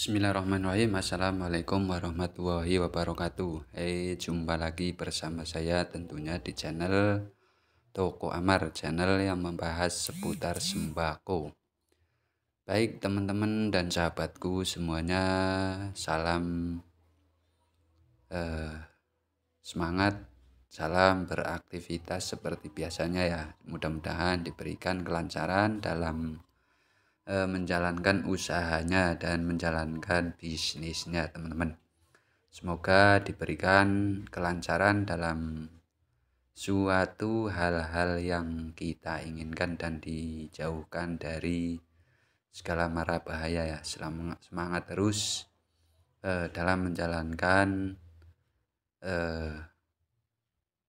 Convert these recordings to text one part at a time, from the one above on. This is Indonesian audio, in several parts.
Bismillahirrahmanirrahim. Assalamualaikum warahmatullahi wabarakatuh. Jumpa lagi bersama saya tentunya di channel Toko Amar, channel yang membahas seputar sembako. Baik teman-teman dan sahabatku semuanya, salam semangat, salam beraktivitas seperti biasanya ya. Mudah-mudahan diberikan kelancaran dalam menjalankan usahanya dan menjalankan bisnisnya teman-teman. Semoga diberikan kelancaran dalam suatu hal-hal yang kita inginkan dan dijauhkan dari segala mara bahaya ya. Semangat terus dalam menjalankan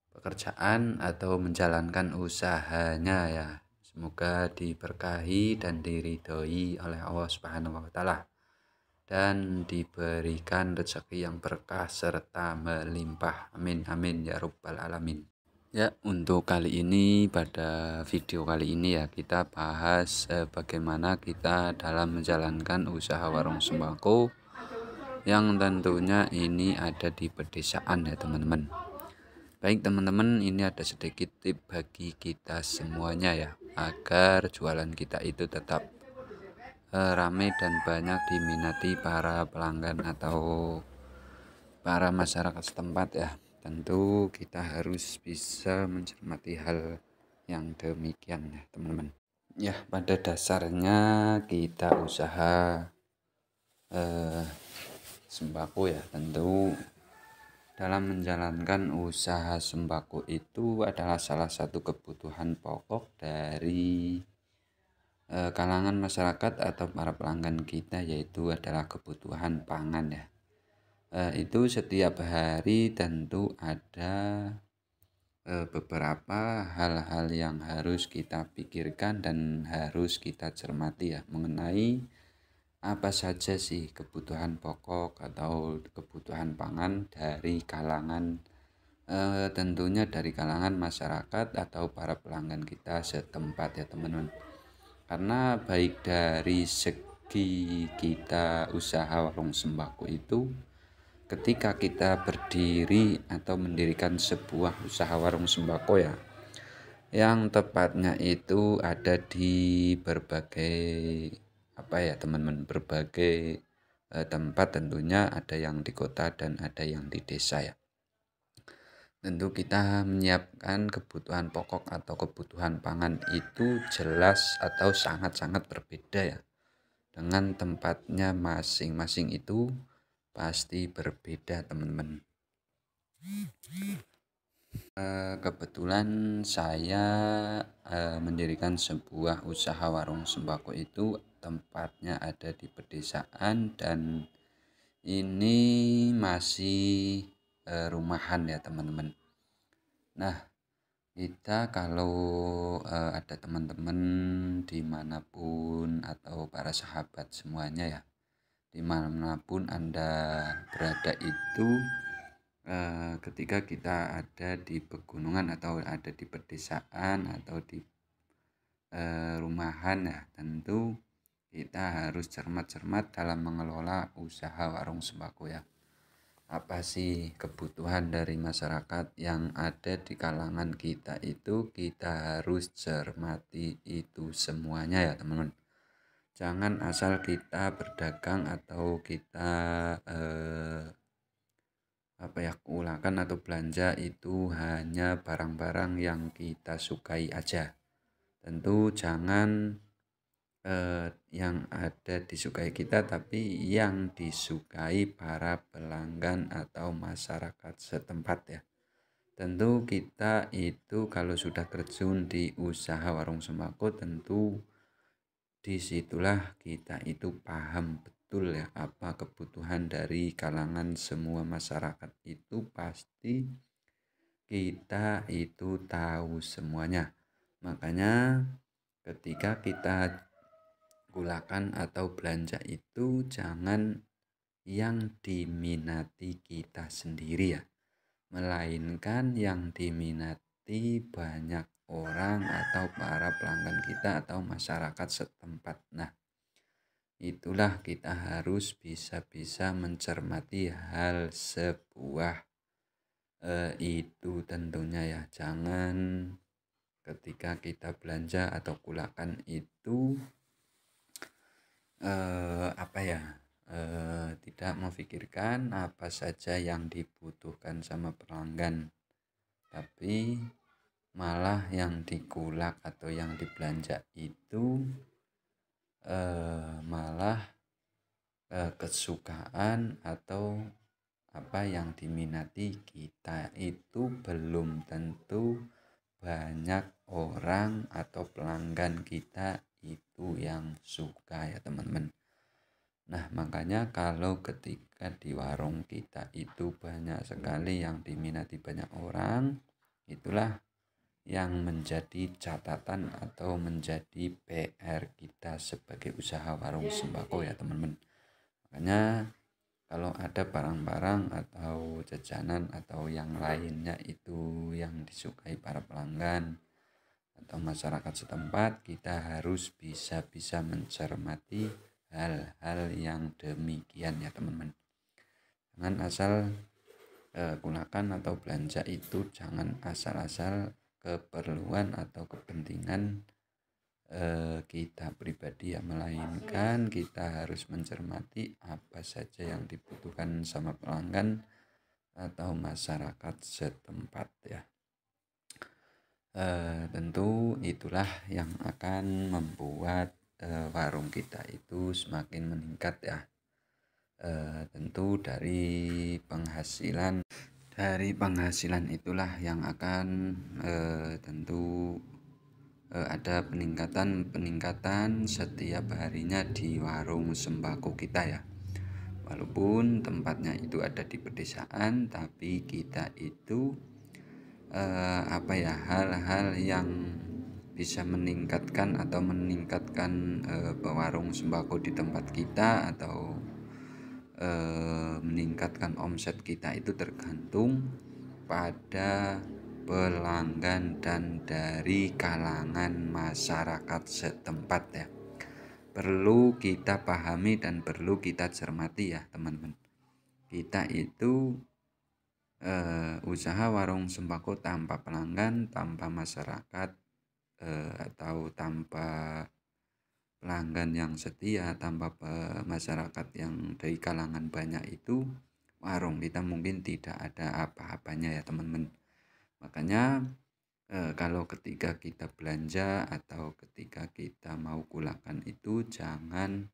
pekerjaan atau menjalankan usahanya ya. Semoga diberkahi dan diridhoi oleh Allah Subhanahu wa taala dan diberikan rezeki yang berkah serta melimpah. Amin amin ya rabbal alamin. Ya, untuk kali ini pada video kali ini ya kita bahas bagaimana kita dalam menjalankan usaha warung sembako yang tentunya ini ada di pedesaan ya teman-teman. Baik teman-teman, ini ada sedikit tip bagi kita semuanya ya, agar jualan kita itu tetap ramai dan banyak diminati para pelanggan atau para masyarakat setempat ya. Tentu kita harus bisa mencermati hal yang demikian ya teman-teman. Ya, pada dasarnya kita usaha sembako ya, tentu dalam menjalankan usaha sembako itu adalah salah satu kebutuhan pokok dari kalangan masyarakat atau para pelanggan kita, yaitu adalah kebutuhan pangan ya. Itu setiap hari tentu ada beberapa hal-hal yang harus kita pikirkan dan harus kita cermati ya, mengenai apa saja sih kebutuhan pokok atau kebutuhan pangan dari kalangan tentunya dari kalangan masyarakat atau para pelanggan kita setempat ya teman-teman. Karena baik dari segi kita usaha warung sembako itu, ketika kita berdiri atau mendirikan sebuah usaha warung sembako ya, yang tepatnya itu ada di berbagai teman-teman, berbagai tempat, tentunya ada yang di kota dan ada yang di desa ya. Tentu kita menyiapkan kebutuhan pokok atau kebutuhan pangan itu jelas atau sangat-sangat berbeda ya. Dengan tempatnya masing-masing itu pasti berbeda teman-teman. Kebetulan saya mendirikan sebuah usaha warung sembako itu tempatnya ada di pedesaan dan ini masih rumahan ya teman-teman. Nah, kita kalau ada teman-teman dimanapun atau para sahabat semuanya ya, dimanapun Anda berada itu, ketika kita ada di pegunungan atau ada di pedesaan atau di rumahan ya, tentu kita harus cermat-cermat dalam mengelola usaha warung sembako ya. Apa sih kebutuhan dari masyarakat yang ada di kalangan kita itu, kita harus cermati itu semuanya ya teman-teman. Jangan asal kita berdagang atau kita kulakan atau belanja itu hanya barang-barang yang kita sukai aja. Tentu jangan yang ada disukai kita, tapi yang disukai para pelanggan atau masyarakat setempat ya. Tentu kita itu kalau sudah terjun di usaha warung sembako, tentu disitulah kita itu paham betul ya apa kebutuhan dari kalangan semua masyarakat, itu pasti kita itu tahu semuanya. Makanya ketika kita gulakan atau belanja itu jangan yang diminati kita sendiri ya, melainkan yang diminati banyak orang atau para pelanggan kita atau masyarakat setempat. Nah, itulah kita harus bisa-bisa mencermati hal sebuah itu tentunya ya. Jangan ketika kita belanja atau kulakan itu tidak memikirkan apa saja yang dibutuhkan sama pelanggan, tapi malah yang dikulak atau yang dibelanja itu malah kesukaan atau apa yang diminati kita itu belum tentu banyak orang atau pelanggan kita itu yang suka ya teman-teman. Nah, makanya kalau ketika di warung kita itu banyak sekali yang diminati banyak orang, itulah yang menjadi catatan atau menjadi PR kita sebagai usaha warung sembako ya teman-teman. Makanya kalau ada barang-barang atau jajanan atau yang lainnya itu yang disukai para pelanggan atau masyarakat setempat, kita harus bisa mencermati hal-hal yang demikian ya teman-teman. Jangan asal gunakan atau belanja itu jangan asal-asal keperluan atau kepentingan kita pribadi ya, melainkan kita harus mencermati apa saja yang dibutuhkan sama pelanggan atau masyarakat setempat ya. Tentu itulah yang akan membuat warung kita itu semakin meningkat ya. Tentu dari penghasilan itulah yang akan tentu ada peningkatan setiap harinya di warung sembako kita ya. Walaupun tempatnya itu ada di pedesaan, tapi kita itu hal-hal yang bisa meningkatkan warung sembako di tempat kita atau meningkatkan omset kita itu tergantung pada pelanggan dan dari kalangan masyarakat setempat ya. Perlu kita pahami dan perlu kita cermati ya teman-teman. Kita itu usaha warung sembako tanpa pelanggan, tanpa masyarakat atau tanpa pelanggan yang setia, tanpa masyarakat yang dari kalangan banyak itu, warung kita mungkin tidak ada apa-apanya ya teman-teman. Makanya kalau ketika kita belanja atau ketika kita mau kulakan itu jangan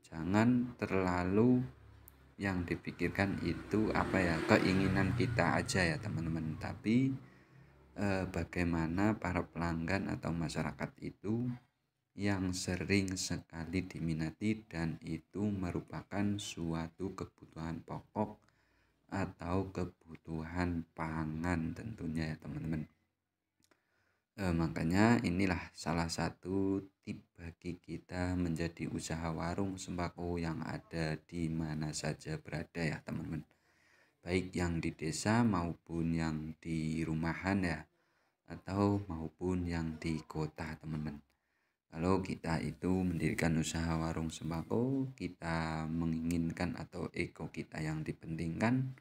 jangan terlalu yang dipikirkan itu keinginan kita aja ya teman-teman, tapi bagaimana para pelanggan atau masyarakat itu yang sering sekali diminati dan itu merupakan suatu kebutuhan pokok atau kebutuhan pangan tentunya ya teman-teman. Makanya inilah salah satu tip bagi kita menjadi usaha warung sembako yang ada di mana saja berada ya teman-teman, baik yang di desa maupun yang di rumahan ya, atau maupun yang di kota teman-teman. Kalau kita itu mendirikan usaha warung sembako, kita menginginkan atau ego kita yang dipentingkan,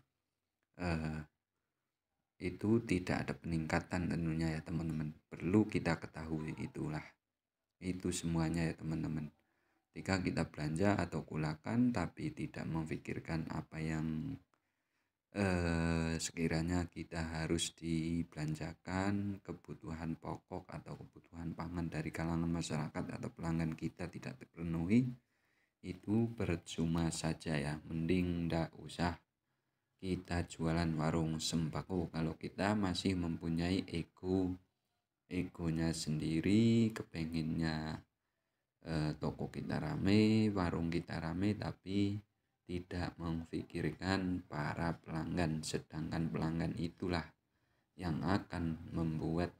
itu tidak ada peningkatan tentunya ya teman-teman. Perlu kita ketahui itu semuanya ya teman-teman. Ketika kita belanja atau kulakan tapi tidak memikirkan apa yang sekiranya kita harus dibelanjakan, kebutuhan pokok atau kebutuhan pangan dari kalangan masyarakat atau pelanggan kita tidak terpenuhi, itu percuma saja ya. Mending ndak usah kita jualan warung sembako kalau kita masih mempunyai egonya sendiri, kepenginnya toko kita rame, warung kita rame, tapi tidak memikirkan para pelanggan. Sedangkan pelanggan itulah yang akan membuat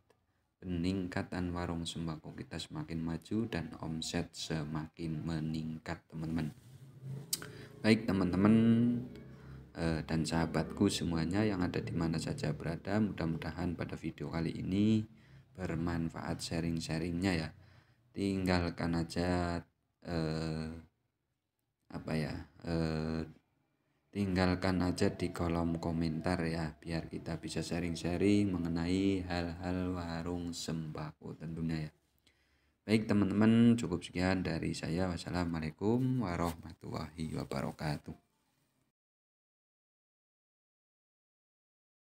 peningkatan warung sembako kita semakin maju dan omset semakin meningkat teman-teman. Baik teman-teman dan sahabatku semuanya yang ada di mana saja berada, mudah-mudahan pada video kali ini bermanfaat sharing-sharingnya ya. tinggalkan aja eh, apa ya tinggalkan aja di kolom komentar ya, biar kita bisa sharing-sharing mengenai hal-hal warung sembako tentunya ya. Baik teman-teman, cukup sekian dari saya. Wassalamualaikum warahmatullahi wabarakatuh.